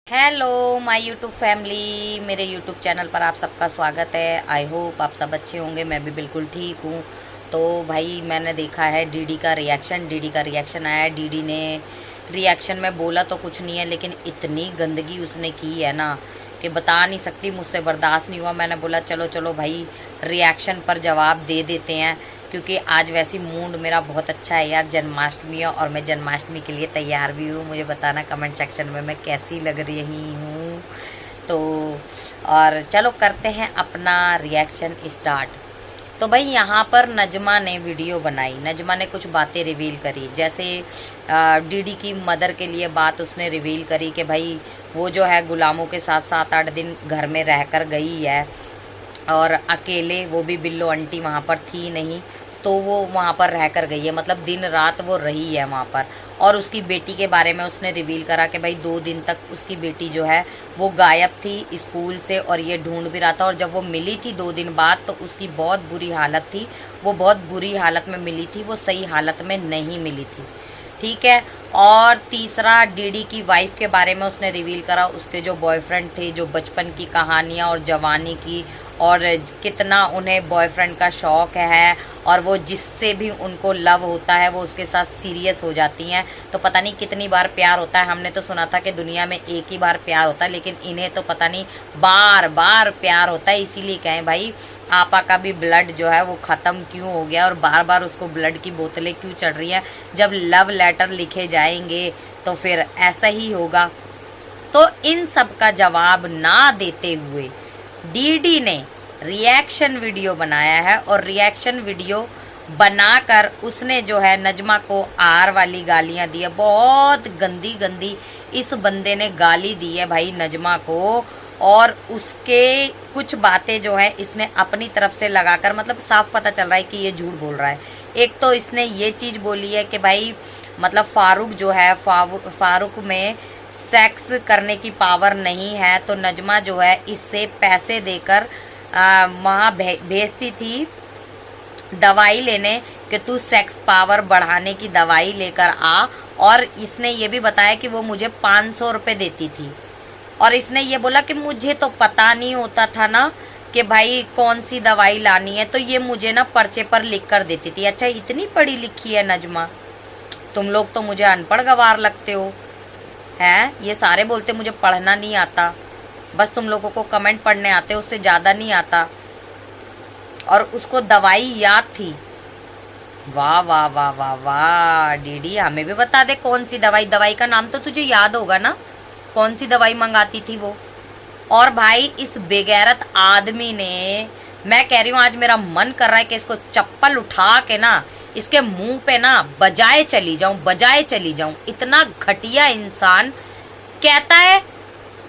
Hello my YouTube family, मेरे YouTube channel पर आप सबका स्वागत है। आई होप आप सब अच्छे होंगे। मैं भी बिल्कुल ठीक हूँ। तो भाई मैंने देखा है डीडी का रिएक्शन आया है। डीडी ने रिएक्शन में बोला तो कुछ नहीं है, लेकिन इतनी गंदगी उसने की है ना कि बता नहीं सकती। मुझसे बर्दाश्त नहीं हुआ। मैंने बोला चलो चलो भाई रिएक्शन पर जवाब दे देते हैं, क्योंकि आज वैसी मूड मेरा बहुत अच्छा है यार। जन्माष्टमी है और मैं जन्माष्टमी के लिए तैयार भी हूँ। मुझे बताना कमेंट सेक्शन में मैं कैसी लग रही हूँ। तो और चलो करते हैं अपना रिएक्शन स्टार्ट। तो भाई यहाँ पर नजमा ने वीडियो बनाई। नजमा ने कुछ बातें रिवील करी, जैसे डीडी की मदर के लिए बात उसने रिवील करी कि भाई वो जो है गुलामों के साथ 7-8 दिन घर में रहकर गई है, और अकेले, वो भी बिल्लो आंटी वहाँ पर थी नहीं, तो वो वहाँ पर रह कर गई है, मतलब दिन रात वो रही है वहाँ पर। और उसकी बेटी के बारे में उसने रिवील करा कि भाई 2 दिन तक उसकी बेटी जो है वो गायब थी स्कूल से, और ये ढूंढ भी रहा था। और जब वो मिली थी 2 दिन बाद तो उसकी बहुत बुरी हालत थी। वो बहुत बुरी हालत में मिली थी, वो सही हालत में नहीं मिली थी। ठीक है। और तीसरा डीडी की वाइफ के बारे में उसने रिवील करा, उसके जो बॉयफ्रेंड थे, जो बचपन की कहानियाँ और जवानी की, और कितना उन्हें बॉयफ्रेंड का शौक़ है, और वो जिससे भी उनको लव होता है वो उसके साथ सीरियस हो जाती हैं। तो पता नहीं कितनी बार प्यार होता है। हमने तो सुना था कि दुनिया में एक ही बार प्यार होता है, लेकिन इन्हें तो पता नहीं बार बार प्यार होता है। इसीलिए कहें भाई आपा का भी ब्लड जो है वो ख़त्म क्यों हो गया, और बार बार उसको ब्लड की बोतलें क्यों चढ़ रही हैं। जब लव लेटर लिखे जाएंगे तो फिर ऐसा ही होगा। तो इन सब का जवाब ना देते हुए डीडी ने रिएक्शन वीडियो बनाया है, और रिएक्शन वीडियो बनाकर उसने जो है नजमा को आर वाली गालियां दी है। बहुत गंदी गंदी इस बंदे ने गाली दी है भाई नजमा को। और उसके कुछ बातें जो है इसने अपनी तरफ से लगाकर, मतलब साफ पता चल रहा है कि ये झूठ बोल रहा है। एक तो इसने ये चीज़ बोली है कि भाई मतलब फारूक जो है, फारूक में सेक्स करने की पावर नहीं है, तो नजमा जो है इससे पैसे देकर वहाँ भेजती थी दवाई लेने कि तू सेक्स पावर बढ़ाने की दवाई लेकर आ। और इसने ये भी बताया कि वो मुझे 500 रुपये देती थी। और इसने ये बोला कि मुझे तो पता नहीं होता था ना कि भाई कौन सी दवाई लानी है, तो ये मुझे ना पर्चे पर लिख कर देती थी। अच्छा इतनी पढ़ी लिखी है नजमा। तुम लोग तो मुझे अनपढ़ गवार लगते हो हैं। ये सारे बोलते मुझे पढ़ना नहीं आता, बस तुम लोगों को कमेंट पढ़ने आते, उससे ज़्यादा नहीं आता। और उसको दवाई याद थी। वाह वाह वाह वाह वाह डीडी, हमें भी बता दे कौन सी दवाई। दवाई का नाम तो तुझे याद होगा ना, कौन सी दवाई मंगाती थी वो। और भाई इस बेगैरत आदमी ने, मैं कह रही हूँ आज मेरा मन कर रहा है कि इसको चप्पल उठा के ना इसके मुंह पे ना बजाए चली जाऊं। इतना घटिया इंसान। कहता है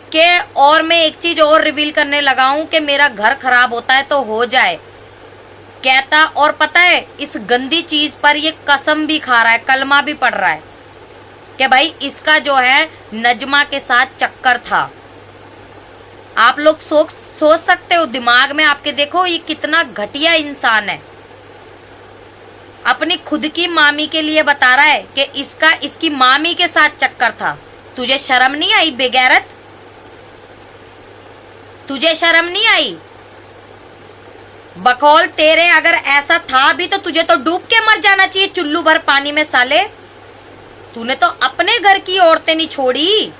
कि, और मैं एक चीज और रिवील करने लगा हूं कि मेरा घर खराब होता है तो हो जाए, कहता। और पता है इस गंदी चीज पर ये कसम भी खा रहा है, कलमा भी पढ़ रहा है कि भाई इसका जो है नजमा के साथ चक्कर था। आप लोग सोच सकते हो, दिमाग में आपके देखो ये कितना घटिया इंसान है। अपनी खुद की मामी के लिए बता रहा है कि इसका इसकी मामी के साथ चक्कर था। तुझे शर्म नहीं आई बेगैरत? तुझे शर्म नहीं आई? बकौल तेरे अगर ऐसा था भी तो तुझे तो डूब के मर जाना चाहिए चुल्लू भर पानी में साले। तूने तो अपने घर की औरतें नहीं छोड़ी,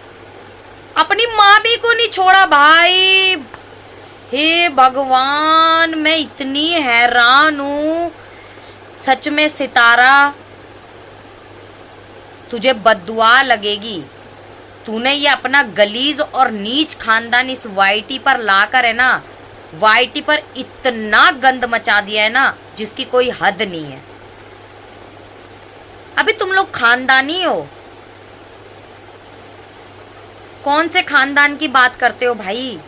अपनी माँ भी को नहीं छोड़ा भाई। हे भगवान, मैं इतनी हैरान हूं सच में। सितारा तुझे बद्दुआ लगेगी। तूने ये अपना गलीज और नीच खानदान इस वाईटी पर लाकर है ना, वाईटी पर इतना गंद मचा दिया है ना जिसकी कोई हद नहीं है। अभी तुम लोग खानदानी हो, कौन से खानदान की बात करते हो भाई?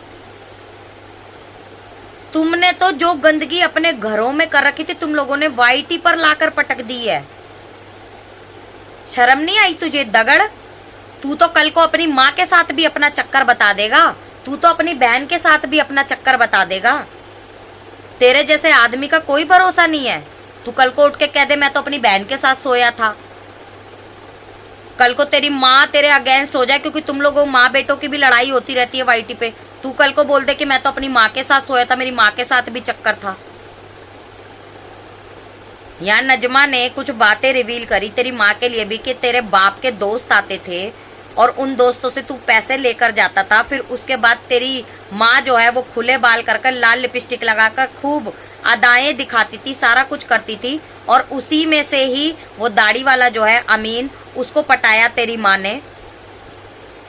तुमने तो जो गंदगी अपने घरों में कर रखी थी तुम लोगों ने वाईटी पर लाकर पटक दी है। शर्म नहीं आई तुझे दगड़? तू तो कल को अपनी माँ के साथ भी अपना चक्कर बता देगा, तू तो अपनी बहन के साथ भी अपना चक्कर बता देगा। तेरे जैसे आदमी का कोई भरोसा नहीं है। तू कल को उठ के कह दे मैं तो अपनी बहन के साथ सोया था। कल को तेरी माँ तेरे अगेंस्ट हो जाए, क्योंकि तुम लोगों माँ बेटों की भी लड़ाई होती रहती है वाईटी पे। तू कल को बोल दे कि मैं तो अपनी माँ के साथ सोया था, मेरी माँ के साथ भी चक्कर था। यहाँ नजमा ने कुछ बातें रिवील करी तेरी माँ के लिए भी, कि तेरे बाप के दोस्त आते थे और उन दोस्तों से तू पैसे लेकर जाता था। फिर उसके बाद तेरी माँ जो है वो खुले बाल कर लाल लिपस्टिक लगाकर खूब अदाएं दिखाती थी, सारा कुछ करती थी, और उसी में से ही वो दाढ़ी वाला जो है अमीन, उसको पटाया तेरी माँ ने।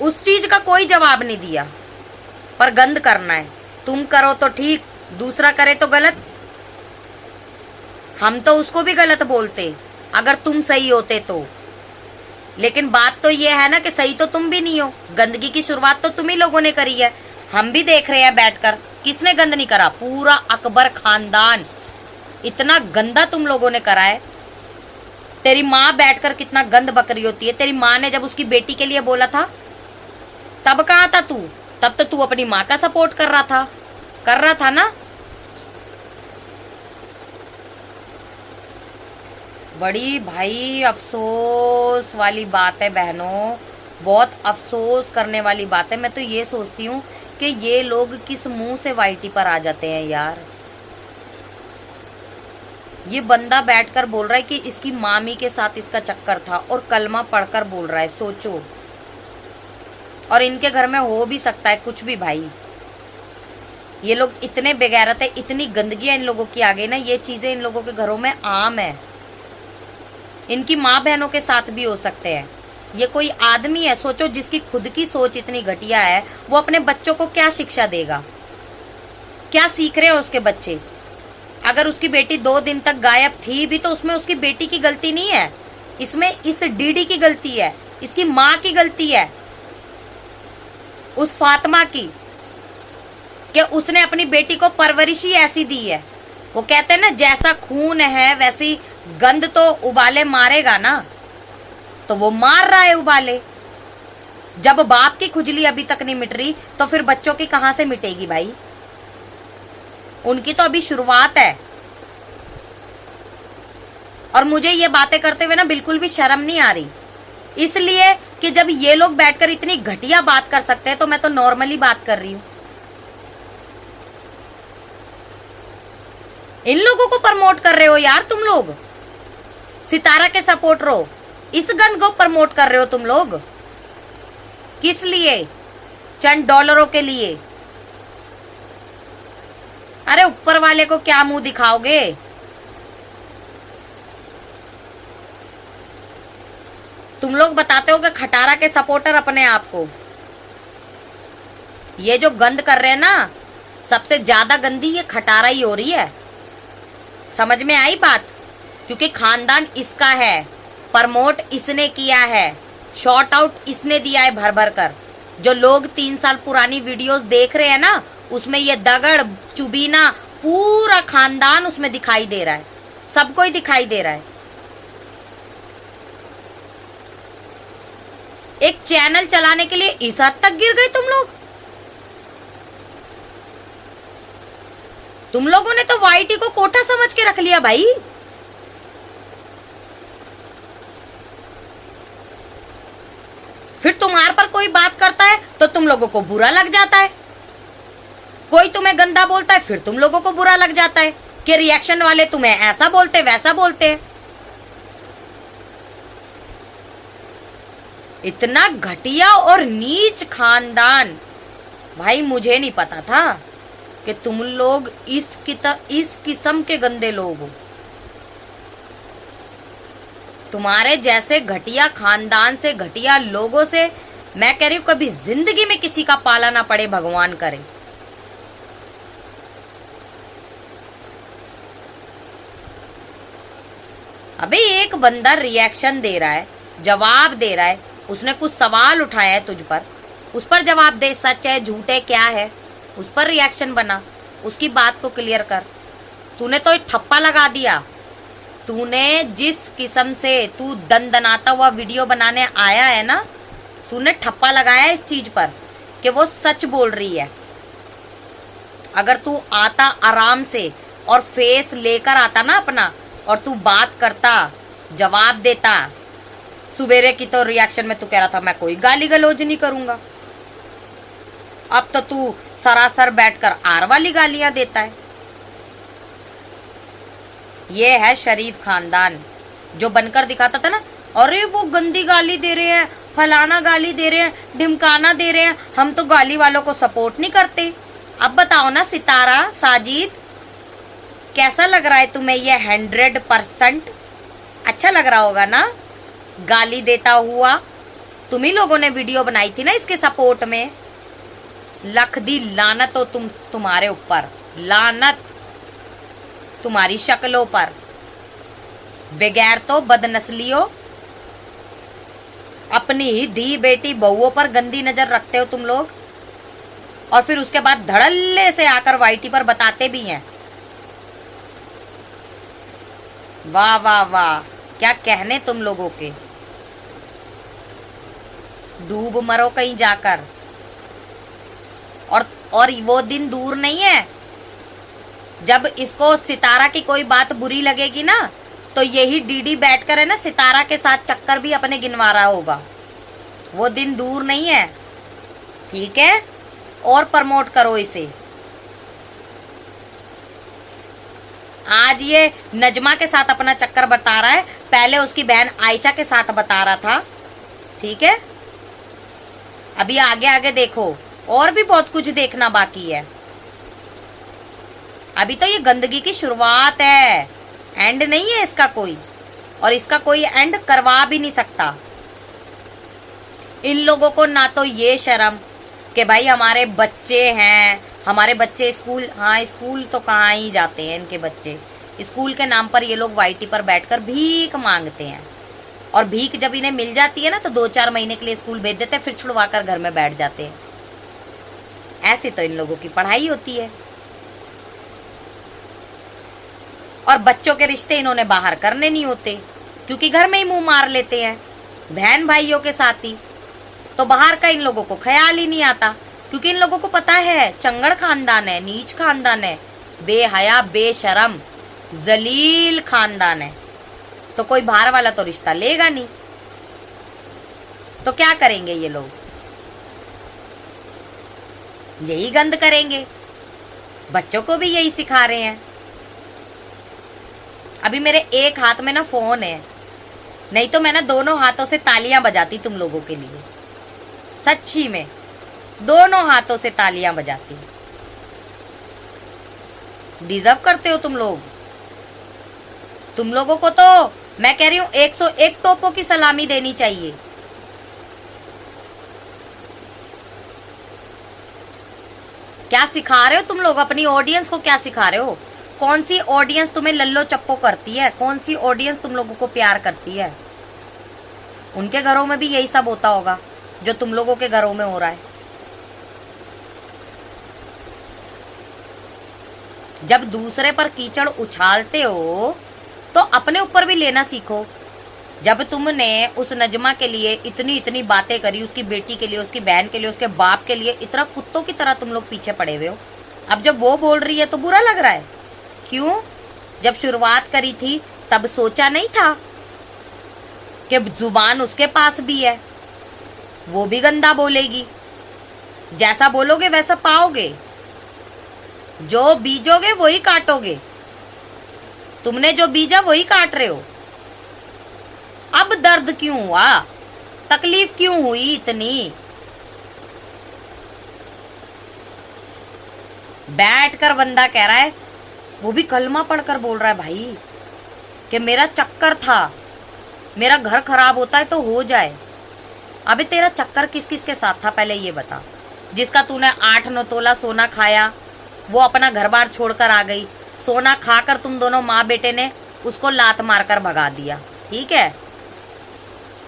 उस चीज का कोई जवाब नहीं दिया, पर गंद करना है। तुम करो तो ठीक, दूसरा करे तो गलत। हम तो उसको भी गलत बोलते अगर तुम सही होते तो। लेकिन बात तो ये है ना कि सही तो तुम भी नहीं हो। गंदगी की शुरुआत तो तुम ही लोगों ने करी है। हम भी देख रहे हैं बैठकर, किसने गंद नहीं करा? पूरा अकबर खानदान इतना गंदा तुम लोगों ने करा है। तेरी माँ बैठकर कितना गंद बकरी होती है। तेरी माँ ने जब उसकी बेटी के लिए बोला था तब कहाँ था तू? तब तो तू अपनी माँ का सपोर्ट कर रहा था ना। बड़ी भाई अफसोस वाली बात है बहनों, बहुत अफसोस करने वाली बात है। मैं तो ये सोचती हूँ कि ये लोग किस मुंह से वाईटी पर आ जाते हैं यार। ये बंदा बैठकर बोल रहा है कि इसकी मामी के साथ इसका चक्कर था, और कलमा पढ़कर बोल रहा है, सोचो। और इनके घर में हो भी सकता है कुछ भी भाई। ये लोग इतने बेगैरत है, इतनी गंदगी इन लोगों की आ गई ना, ये चीजें इन लोगों के घरों में आम है। इनकी माँ बहनों के साथ भी हो सकते हैं। ये कोई आदमी है, सोचो, जिसकी खुद की सोच इतनी घटिया है, वो अपने बच्चों को क्या शिक्षा देगा? क्या सीख रहे हैं उसके बच्चे? अगर उसकी बेटी 2 दिन तक गायब थी भी तो उसमें उसकी बेटी की गलती नहीं है, इसमें इस डीडी की गलती है, इसकी माँ की गलती है, उस फातिमा की, कि उसने अपनी बेटी को परवरिश ही ऐसी दी है। वो कहते हैं ना, जैसा खून है वैसी गंद तो उबाले मारेगा ना, तो वो मार रहा है उबाले। जब बाप की खुजली अभी तक नहीं मिट रही तो फिर बच्चों की कहां से मिटेगी भाई? उनकी तो अभी शुरुआत है। और मुझे ये बातें करते हुए ना बिल्कुल भी शर्म नहीं आ रही, इसलिए कि जब ये लोग बैठकर इतनी घटिया बात कर सकते हैं तो मैं तो नॉर्मली बात कर रही हूं। इन लोगों को प्रमोट कर रहे हो यार तुम लोग, सितारा के सपोर्टर हो, इस गन को प्रमोट कर रहे हो तुम लोग। किस लिए? चंद डॉलरों के लिए। अरे ऊपर वाले को क्या मुंह दिखाओगे? तुम लोग बताते हो कि खटारा के सपोर्टर अपने आप को। ये जो गंद कर रहे हैं ना, सबसे ज्यादा गंदी ये खटारा ही हो रही है। समझ में आई बात? क्योंकि खानदान इसका है, प्रमोट इसने किया है, शॉर्ट आउट इसने दिया है भर भर कर। जो लोग 3 साल पुरानी वीडियोस देख रहे हैं ना, उसमें ये दगड़ चुबीना पूरा खानदान उसमें दिखाई दे रहा है, सबको ही दिखाई दे रहा है। एक चैनल चलाने के लिए इस हद तक गिर गए तुम लोग। तुम लोगों ने तो वाईटी को कोठा समझ के रख लिया भाई। फिर तुम्हारे पर कोई बात करता है तो तुम लोगों को बुरा लग जाता है, कोई तुम्हें गंदा बोलता है फिर तुम लोगों को बुरा लग जाता है कि रिएक्शन वाले तुम्हें ऐसा बोलते वैसा बोलते हैं। इतना घटिया और नीच खानदान भाई, मुझे नहीं पता था कि तुम लोग इस किस्म के गंदे लोग हो। तुम्हारे जैसे घटिया खानदान से, घटिया लोगों से मैं कह रही हूं कभी जिंदगी में किसी का पाला ना पड़े, भगवान करे। अबे एक बंदा रिएक्शन दे रहा है, जवाब दे रहा है, उसने कुछ सवाल उठाया है तुझ पर, उस पर जवाब दे। सच है झूठ है क्या है, उस पर रिएक्शन बना, उसकी बात को क्लियर कर। तूने तो ठप्पा लगा दिया। तूने जिस किस्म से तू दनदनाता हुआ वीडियो बनाने आया है ना, तूने ठप्पा लगाया इस चीज पर कि वो सच बोल रही है। अगर तू आता आराम से और फेस लेकर आता ना अपना, और तू बात करता, जवाब देता, सुबेरे की तो रिएक्शन में तू कह रहा था मैं कोई गाली गलौज नहीं करूंगा, अब तो तू सरासर बैठकर आर वाली गालियां देता है। ये है शरीफ खानदान जो बनकर दिखाता था ना, अरे वो गंदी गाली दे रहे हैं, फलाना गाली दे रहे हैं, ढिमकाना दे रहे हैं, हम तो गाली वालों को सपोर्ट नहीं करते। अब बताओ ना सितारा, साजिद, कैसा लग रहा है तुम्हें ये 100% अच्छा लग रहा होगा ना गाली देता हुआ? तुम ही लोगों ने वीडियो बनाई थी ना इसके सपोर्ट में। लख दी लानत हो तुम्हारे ऊपर, लानत तुम्हारी शक्लों पर, बगैर तो बदनस्लियों, अपनी ही धी बेटी बहुओं पर गंदी नजर रखते हो तुम लोग, और फिर उसके बाद धड़ल्ले से आकर वाईटी पर बताते भी हैं। वाह वाह वाह, क्या कहने तुम लोगों के। डूब मरो कहीं जाकर। और वो दिन दूर नहीं है जब इसको सितारा की कोई बात बुरी लगेगी ना, तो यही डीडी बैठकर है ना सितारा के साथ चक्कर भी अपने गिनवा रहा होगा। वो दिन दूर नहीं है, ठीक है? और प्रमोट करो इसे। आज ये नजमा के साथ अपना चक्कर बता रहा है, पहले उसकी बहन आयशा के साथ बता रहा था, ठीक है? अभी आगे आगे देखो, और भी बहुत कुछ देखना बाकी है। अभी तो ये गंदगी की शुरुआत है, एंड नहीं है इसका कोई, और इसका कोई एंड करवा भी नहीं सकता। इन लोगों को ना तो ये शर्म कि भाई हमारे बच्चे हैं, हमारे बच्चे स्कूल, हाँ स्कूल तो कहाँ ही जाते हैं इनके बच्चे। स्कूल के नाम पर ये लोग वाईटी पर बैठकर भीख मांगते हैं, और भीख जब इन्हें मिल जाती है ना तो 2-4 महीने के लिए स्कूल भेज देते हैं, फिर छुड़वाकर घर में बैठ जाते हैं। ऐसे तो इन लोगों की पढ़ाई होती है। और बच्चों के रिश्ते इन्होंने बाहर करने नहीं होते, क्योंकि घर में ही मुंह मार लेते हैं बहन भाइयों के साथ ही, तो बाहर का इन लोगों को ख्याल ही नहीं आता, क्योंकि इन लोगों को पता है चंगड़ खानदान है, नीच खानदान है, बेहया बेशरम जलील खानदान है, तो कोई बाहर वाला तो रिश्ता लेगा नहीं। तो क्या करेंगे ये लोग? यही गंद करेंगे, बच्चों को भी यही सिखा रहे हैं। अभी मेरे एक हाथ में ना फोन है, नहीं तो मैं ना दोनों हाथों से तालियां बजाती तुम लोगों के लिए, सच्ची में दोनों हाथों से तालियां बजाती। डिजर्व करते हो तुम लोग। तुम लोगों को तो मैं कह रही हूं 101 तोपों की सलामी देनी चाहिए। क्या सिखा रहे हो तुम लोग अपनी ऑडियंस को? क्या सिखा रहे हो? कौन सी ऑडियंस तुम्हें लल्लो चप्पो करती है? कौन सी ऑडियंस तुम लोगों को प्यार करती है? उनके घरों में भी यही सब होता होगा जो तुम लोगों के घरों में हो रहा है। जब दूसरे पर कीचड़ उछालते हो तो अपने ऊपर भी लेना सीखो। जब तुमने उस नजमा के लिए इतनी इतनी बातें करी, उसकी बेटी के लिए, उसकी बहन के लिए, उसके बाप के लिए, इतना कुत्तों की तरह तुम लोग पीछे पड़े हुए हो, अब जब वो बोल रही है तो बुरा लग रहा है। क्यों? जब शुरुआत करी थी तब सोचा नहीं था कि जुबान उसके पास भी है, वो भी गंदा बोलेगी। जैसा बोलोगे वैसा पाओगे, जो बीजोगे वही काटोगे। तुमने जो बीजा वही काट रहे हो। अब दर्द क्यों हुआ? तकलीफ क्यों हुई इतनी? बैठकर बंदा कह रहा है, वो भी कलमा पढ़कर बोल रहा है भाई कि मेरा चक्कर था, मेरा घर खराब होता है तो हो जाए। अबे तेरा चक्कर किस किस के साथ था पहले ये बता। जिसका तूने 8-9 तोला सोना खाया वो अपना घर बार छोड़कर आ गई। सोना खाकर तुम दोनों माँ बेटे ने उसको लात मारकर भगा दिया, ठीक है?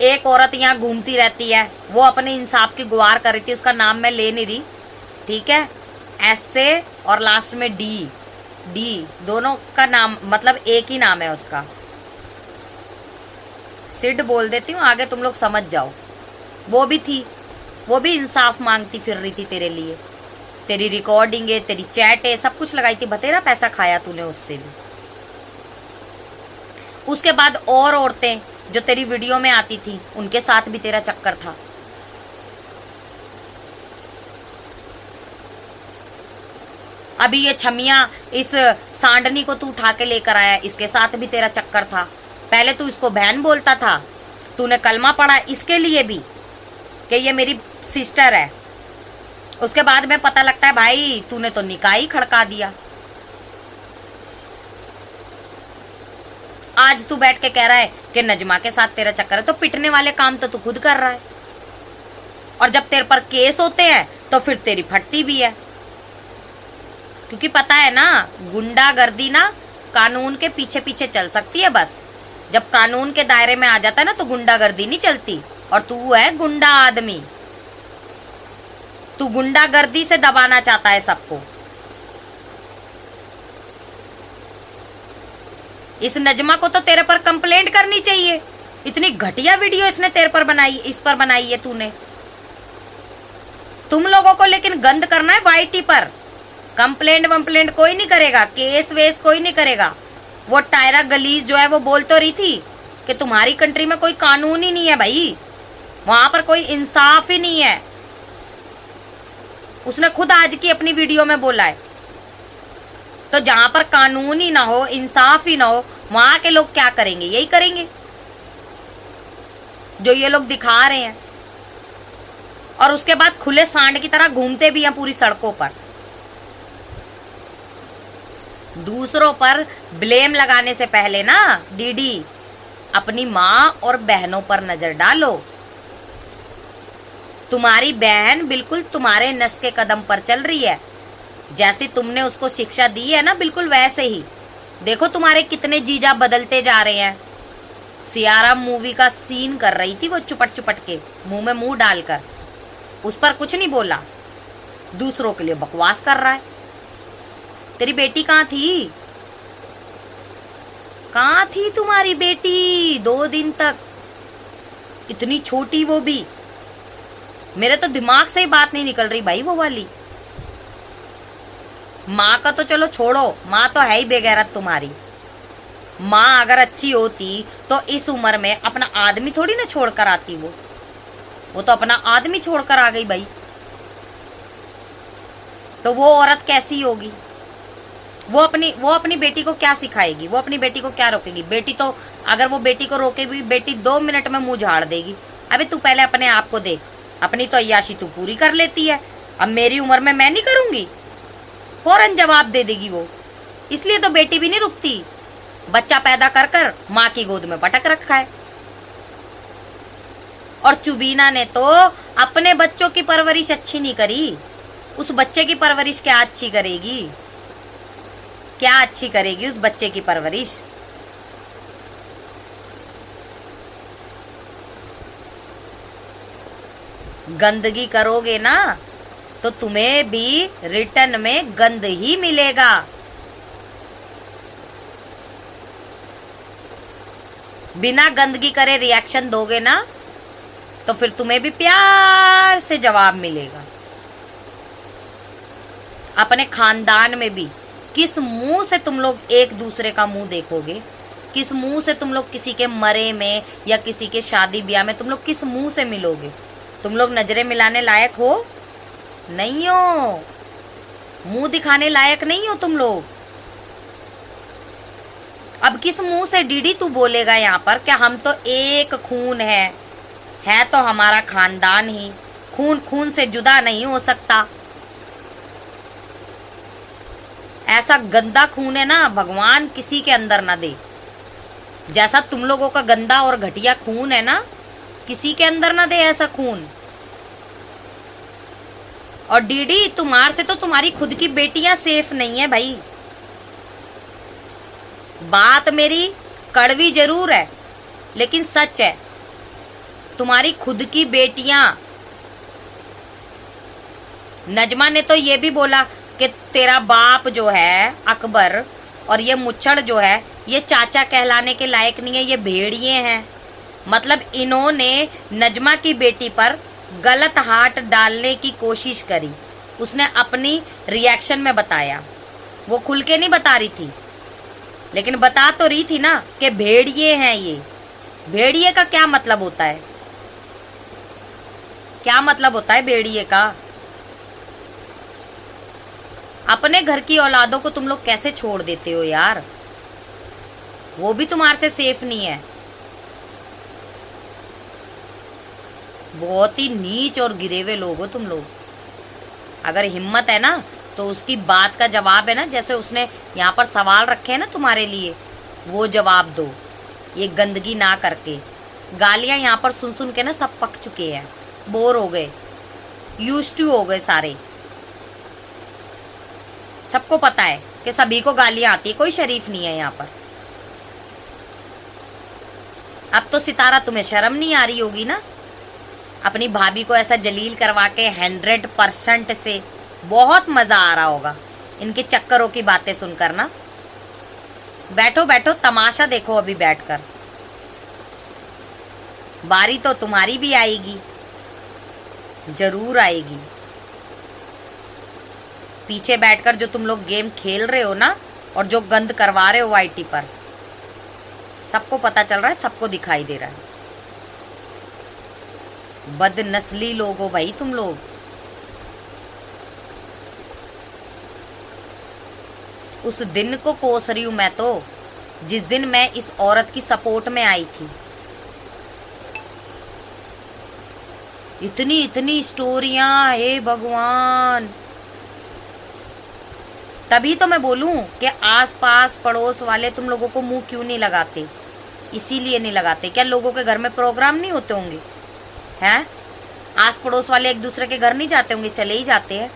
एक औरत यहाँ घूमती रहती है, वो अपने इंसाफ की गुहार कर रही थी, उसका नाम मैं ले नहीं रही, ठीक है? ऐसे और लास्ट में डी, दोनों का नाम मतलब एक ही नाम है उसका। सिड बोल देती हूँ, आगे तुम लोग समझ जाओ। वो भी थी, वो भी इंसाफ मांगती फिर रही थी तेरे लिए। तेरी रिकॉर्डिंग है, तेरी चैट है, सब कुछ लगाई थी, बतेरा पैसा खाया तूने उससे भी। उसके बाद और औरतें जो तेरी वीडियो में आती थी, उनके साथ भी तेरा चक्कर था। अभी ये छमिया, इस सांडनी को तू उठा के लेकर आया, इसके साथ भी तेरा चक्कर था। पहले तू इसको बहन बोलता था, तूने कलमा पढ़ा इसके लिए भी कि ये मेरी सिस्टर है। उसके बाद में पता लगता है भाई तूने तो निकाह ही खड़का दिया। आज तू बैठ के कह रहा है कि नजमा के साथ तेरा चक्कर है, तो पिटने वाले काम तो तू खुद कर रहा है। और जब तेरे पर केस होते हैं तो फिर तेरी फटती भी है, क्योंकि पता है ना गुंडागर्दी ना कानून के पीछे पीछे चल सकती है बस। जब कानून के दायरे में आ जाता है ना तो गुंडागर्दी नहीं चलती। और तू है गुंडा आदमी, तू गुंडागर्दी से दबाना चाहता है सबको। इस नजमा को तो तेरे पर कंप्लेंट करनी चाहिए, इतनी घटिया वीडियो इसने तेरे पर बनाई, इस पर बनाई है तूने। तुम लोगों को लेकिन गंद करना है वाईटी पर। कंप्लेंट वम्प्लेंट कोई नहीं करेगा, केस वेस कोई नहीं करेगा। वो टायरा गलीज जो है वो बोल तो रही थी कि तुम्हारी कंट्री में कोई कानून ही नहीं है भाई, वहां पर कोई इंसाफ ही नहीं है। उसने खुद आज की अपनी वीडियो में बोला है। तो जहां पर कानून ही ना हो, इंसाफ ही ना हो, वहां के लोग क्या करेंगे? यही करेंगे जो ये लोग दिखा रहे हैं। और उसके बाद खुले सांड की तरह घूमते भी हैं पूरी सड़कों पर। दूसरों पर ब्लेम लगाने से पहले ना डीडी अपनी माँ और बहनों पर नजर डालो। तुम्हारी बहन बिल्कुल तुम्हारे नस के कदम पर चल रही है, जैसी तुमने उसको शिक्षा दी है ना, बिल्कुल वैसे ही। देखो तुम्हारे कितने जीजा बदलते जा रहे हैं। सियारा मूवी का सीन कर रही थी वो चुपट चुपट के, मुंह में मुंह डालकर, उस पर कुछ नहीं बोला, दूसरों के लिए बकवास कर रहा है। तेरी बेटी कहाँ थी? कहाँ थी तुम्हारी बेटी 2 दिन तक? इतनी छोटी, वो भी। मेरे तो दिमाग से ही बात नहीं निकल रही भाई वो वाली। माँ का तो चलो छोड़ो, माँ तो है ही बेगैरत तुम्हारी। माँ अगर अच्छी होती तो इस उम्र में अपना आदमी थोड़ी ना छोड़ कर आती। वो तो अपना आदमी छोड़कर आ गई भाई। तो वो औरत कैसी होगी? वो अपनी बेटी को क्या सिखाएगी? वो अपनी बेटी को क्या रोकेगी? बेटी तो अगर वो बेटी को रोकेगी, बेटी 2 मिनट में मुंह झाड़ देगी। अबे तू पहले अपने आप को देख, अपनी तो अय्याशी तू पूरी कर लेती है, अब मेरी उम्र में मैं नहीं करूंगी? फौरन जवाब दे देगी वो। इसलिए तो बेटी भी नहीं रुकती, बच्चा पैदा कर कर माँ की गोद में पटक रखा है। और चुबीना ने तो अपने बच्चों की परवरिश अच्छी नहीं करी, उस बच्चे की परवरिश क्या अच्छी करेगी? क्या अच्छी करेगी उस बच्चे की परवरिश? गंदगी करोगे ना तो तुम्हें भी रिटर्न में गंद ही मिलेगा। बिना गंदगी करे रिएक्शन दोगे ना तो फिर तुम्हें भी प्यार से जवाब मिलेगा। अपने खानदान में भी किस मुंह से तुम लोग एक दूसरे का मुंह देखोगे? किस मुंह से तुम लोग किसी के मरे में या किसी के शादी ब्याह में तुम लोग किस मुंह से मिलोगे? तुम लोग नजरें मिलाने लायक हो? नहीं हो, मुंह दिखाने लायक नहीं हो तुम लोग। अब किस मुंह से डीडी तू बोलेगा यहाँ पर क्या हम तो एक खून है तो हमारा खानदान ही, खून खून से जुदा नहीं हो सकता। ऐसा गंदा खून है ना भगवान किसी के अंदर ना दे। जैसा तुम लोगों का गंदा और घटिया खून है ना, किसी के अंदर ना दे ऐसा खून। और डीडी तुम्हार से तो तुम्हारी खुद की बेटियां सेफ नहीं है भाई। बात मेरी कड़वी जरूर है लेकिन सच है। तुम्हारी खुद की बेटियां, नजमा ने तो ये भी बोला कि तेरा बाप जो है अकबर और ये मुच्छड़ जो है ये चाचा कहलाने के लायक नहीं है, ये भेड़िए हैं। मतलब इन्होंने नजमा की बेटी पर गलत हाथ डालने की कोशिश करी। उसने अपनी रिएक्शन में बताया, वो खुल के नहीं बता रही थी लेकिन बता तो रही थी ना कि भेड़िए हैं ये। भेड़िए का क्या मतलब होता है? क्या मतलब होता है भेड़िए का? अपने घर की औलादों को तुम लोग कैसे छोड़ देते हो यार? वो भी तुम्हारे से सेफ नहीं है। बहुत ही नीच और गिरे हुए लोग हो तुम लोग। अगर हिम्मत है ना तो उसकी बात का जवाब है ना, जैसे उसने यहाँ पर सवाल रखे हैं ना तुम्हारे लिए, वो जवाब दो, ये गंदगी ना करके। गालियां यहाँ पर सुन सुन के ना सब पक चुके हैं, बोर हो गए, यूज्ड टू हो गए सारे। सबको पता है कि सभी को गालियां आती है, कोई शरीफ नहीं है यहाँ पर। अब तो सितारा तुम्हें शर्म नहीं आ रही होगी ना, अपनी भाभी को ऐसा जलील करवा के 100% से। बहुत मजा आ रहा होगा इनके चक्करों की बातें सुनकर ना। बैठो बैठो, तमाशा देखो अभी बैठकर। बारी तो तुम्हारी भी आएगी, जरूर आएगी। पीछे बैठकर जो तुम लोग गेम खेल रहे हो ना, और जो गंद करवा रहे हो आईटी पर, सबको पता चल रहा है, सबको दिखाई दे रहा है। बदनस्ली लोग हो भाई तुम लोग। उस दिन को कोस रही हूं मैं तो, जिस दिन मैं इस औरत की सपोर्ट में आई थी। इतनी इतनी स्टोरियां, हे भगवान। तभी तो मैं बोलूं कि आसपास पड़ोस वाले तुम लोगों को मुंह क्यों नहीं लगाते। इसीलिए नहीं लगाते। क्या लोगों के घर में प्रोग्राम नहीं होते होंगे? हैं? आस पड़ोस वाले एक दूसरे के घर नहीं जाते होंगे? चले ही जाते हैं।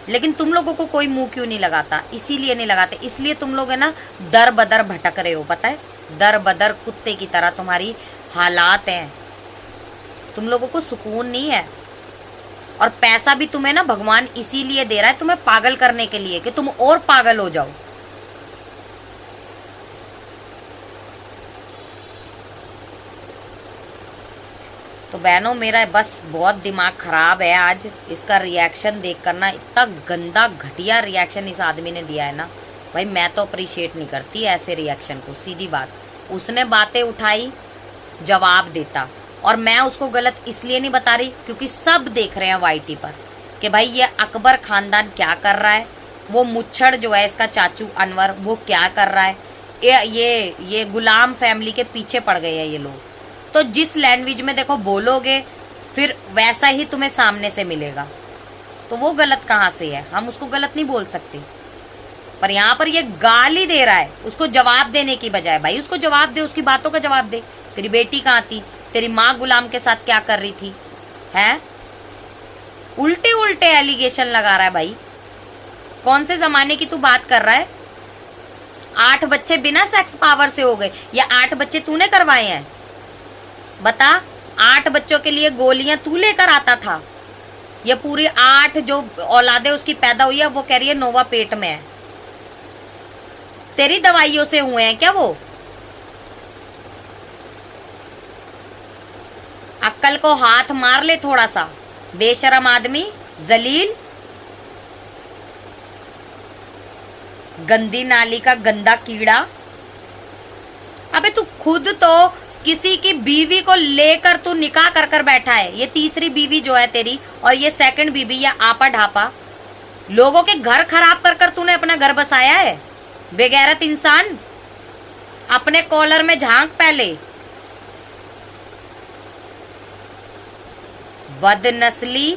लेकिन तुम लोगों को कोई मुंह क्यों नहीं लगाता? इसीलिए नहीं लगाते। इसलिए तुम लोग है ना दर बदर भटक रहे हो, पता है? दर बदर कुत्ते की तरह तुम्हारी हालात हैं। तुम लोगों को सुकून नहीं है। और पैसा भी तुम्हें ना भगवान इसीलिए दे रहा है, तुम्हें पागल करने के लिए, कि तुम और पागल हो जाओ। तो बहनों, मेरा बस बहुत दिमाग खराब है आज। इसका रिएक्शन देख कर ना, इतना गंदा घटिया रिएक्शन इस आदमी ने दिया है ना भाई, मैं तो अप्रिशिएट नहीं करती ऐसे रिएक्शन को। सीधी बात, उसने बातें उठाई, जवाब देता। और मैं उसको गलत इसलिए नहीं बता रही क्योंकि सब देख रहे हैं वाईटी पर कि भाई ये अकबर खानदान क्या कर रहा है, वो मुच्छड़ जो है इसका चाचू अनवर, वो क्या कर रहा है। ये गुलाम फैमिली के पीछे पड़ गए हैं ये लोग। तो जिस लैंग्वेज में देखो बोलोगे, फिर वैसा ही तुम्हें सामने से मिलेगा। तो वो गलत कहाँ से है? हम उसको गलत नहीं बोल सकते। पर यहाँ पर ये गाली दे रहा है, उसको जवाब देने की बजाय। भाई उसको जवाब दे, उसकी बातों का जवाब दे। तेरी बेटी कहाँ थी? तेरी माँ गुलाम के साथ क्या कर रही थी? है? उल्टे उल्टे एलिगेशन लगा रहा है भाई। कौन से जमाने की तू बात कर रहा है? 8 बच्चे बिना सेक्स पावर से हो गए, या 8 बच्चे तूने करवाए हैं? बता। 8 बच्चों के लिए गोलियां तू लेकर आता था? ये पूरी 8 जो औलादे उसकी पैदा हुई है, वो कह रही है नोवा पेट में है। तेरी दवाइयों से हुए हैं क्या वो? अक्ल को हाथ मार ले थोड़ा सा, बेशरम आदमी, जलील, गंदी नाली का गंदा कीड़ा। अबे तू खुद तो किसी की बीवी को लेकर तू निकाह कर कर बैठा है। ये तीसरी बीवी जो है तेरी, और ये सेकंड बीवी, या आपा ढापा। लोगों के घर खराब कर कर तूने अपना घर बसाया है। बेगैरत इंसान, अपने कॉलर में झांक पहले। बदनस्ली।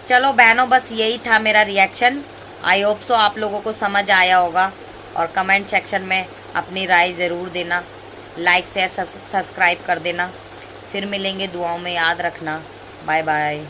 चलो बहनों, बस यही था मेरा रिएक्शन। आई होप सो आप लोगों को समझ आया होगा। और कमेंट सेक्शन में अपनी राय ज़रूर देना। लाइक शेयर सब्सक्राइब कर देना। फिर मिलेंगे दुआओं में, याद रखना। Bye bye.